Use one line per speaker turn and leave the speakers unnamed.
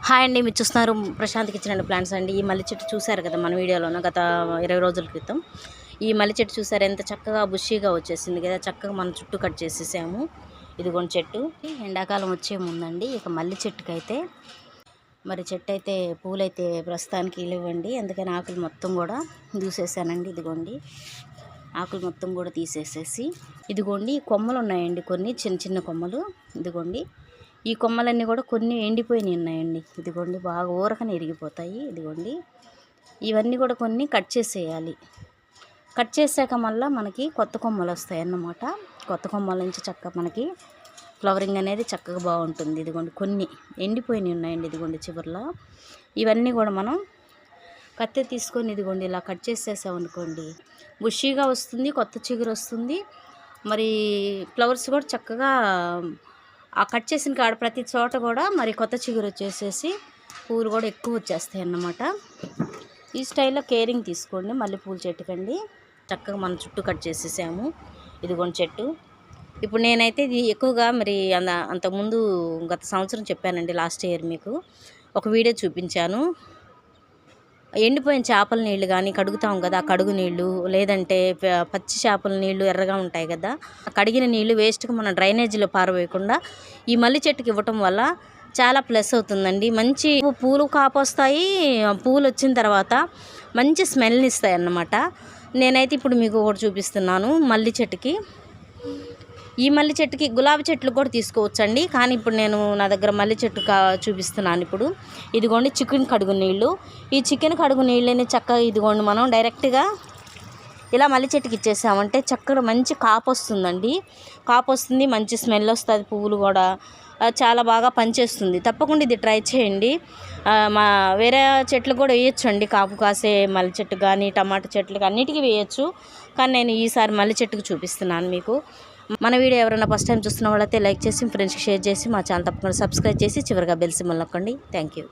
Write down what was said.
Hi అండి, మీరు చూస్తున్నారు ప్రశాంత్ కిచెన్ అండ్ ప్లాంట్స్ అండి. ఈ మల్లె చెట్టు చూసారు కదా మన వీడియోలోన గత 20 రోజుల క్రితం. ఈ మల్లె చెట్టు చూసారు ఎంత చక్కగా బుషీగా వచ్చేసింది కదా. చక్కగా మనం చుట్టూ కట్ చేసేసాము. ఇదిగోండి చెట్టు ఎండాకాలం వచ్చే ముందండి. ఇక మల్లె చెట్టుకైతే మరి చెట్టు అయితే పూలైతే ప్రస్తుతానికి లేవండి. అందుకని ఆకులు మొత్తం కూడా దూసేసానండి. ఇదిగోండి ఆకులు మొత్తం కూడా తీసేసేసి ఇదిగోండి కొమ్మలు ఉన్నాయండి, కొన్ని చిన్న చిన్న కొమ్మలు. ఇదిగోండి ఈ కొమ్మలన్నీ కూడా కొన్ని ఎండిపోయినాయి ఉన్నాయండి. ఇదిగోండి బాగా ఊరకనే ఇరిగిపోతాయి. ఇదిగోండి ఇవన్నీ కూడా కొన్ని కట్ చేసేయాలి. కట్ చేసాక మళ్ళీ మనకి కొత్త కొమ్మలు వస్తాయి అన్నమాట. కొత్త కొమ్మల నుంచి చక్కగా మనకి ఫ్లవరింగ్ అనేది చక్కగా బాగుంటుంది. ఇదిగోండి కొన్ని ఎండిపోయినాయి ఉన్నాయండి. ఇదిగోండి చివర్లో ఇవన్నీ కూడా మనం కత్తె తీసుకొని ఇదిగోండి ఇలా కట్ చేసేసామనుకోండి బుషీగా వస్తుంది, కొత్త చిగురు వస్తుంది. మరి ఫ్లవర్స్ కూడా చక్కగా ఆ కట్ చేసిన కాడ ప్రతి చోట కూడా మరి కొత్త చిగురు వచ్చేసేసి పూలు కూడా ఎక్కువ వచ్చేస్తాయి అన్నమాట. ఈ స్టైల్లో కేరింగ్ తీసుకోండి మల్లెపూల చెట్టుకండి. చక్కగా మనం చుట్టూ కట్ చేసేసాము. ఇదిగోండి చెట్టు. ఇప్పుడు నేనైతే ఇది ఎక్కువగా మరి అంతకుముందు గత సంవత్సరం చెప్పానండి, లాస్ట్ ఇయర్ మీకు ఒక వీడియో చూపించాను. ఎండిపోయిన చేపల నీళ్ళు కానీ కడుగుతాం కదా, ఆ కడుగు నీళ్ళు, లేదంటే పచ్చి చేపల నీళ్ళు ఎర్రగా ఉంటాయి కదా, కడిగిన నీళ్ళు వేస్ట్గా మనం డ్రైనేజీలో పారవేయకుండా ఈ మల్లె చెట్టుకి ఇవ్వటం వల్ల చాలా ప్లస్ అవుతుందండి. మంచి పూలు కాపొస్తాయి. పూలు వచ్చిన తర్వాత మంచి స్మెల్ని ఇస్తాయి అన్నమాట. నేనైతే ఇప్పుడు మీకు ఒకటి చూపిస్తున్నాను మల్లె చెట్టుకి. ఈ మల్లె చెట్టుకి గులాబీ చెట్లు కూడా తీసుకోవచ్చండి, కానీ ఇప్పుడు నేను నా దగ్గర మల్లె చెట్టు చూపిస్తున్నాను. ఇప్పుడు ఇదిగోండి చికెన్ కడుగు నీళ్ళు. ఈ చికెన్ కడుగు నీళ్ళని చక్కగా ఇదిగోండి మనం డైరెక్ట్గా ఇలా మల్లె చెట్టుకి ఇచ్చేసామంటే చక్కగా మంచి కాపు వస్తుందండి. కాపు వస్తుంది, మంచి స్మెల్ వస్తుంది, పువ్వులు కూడా చాలా బాగా పనిచేస్తుంది. తప్పకుండా ఇది ట్రై చేయండి. మా వేరే చెట్లు కూడా వేయచ్చు అండి, కాపు కాసే మల్లె చెట్టు కానీ టమాటా చెట్లకి అన్నిటికీ వేయచ్చు. కానీ నేను ఈసారి మల్లె చెట్టుకు చూపిస్తున్నాను మీకు. మన వీడియో ఎవరైనా ఫస్ట్ టైం చూస్తున్న వాళ్ళైతే లైక్ చేసి ఫ్రెండ్స్కి షేర్ చేసి మా ఛానల్ తప్పకుండా సబ్స్క్రైబ్ చేసి చివరిగా బెల్ సింబల్ నొక్కండి. Thank you.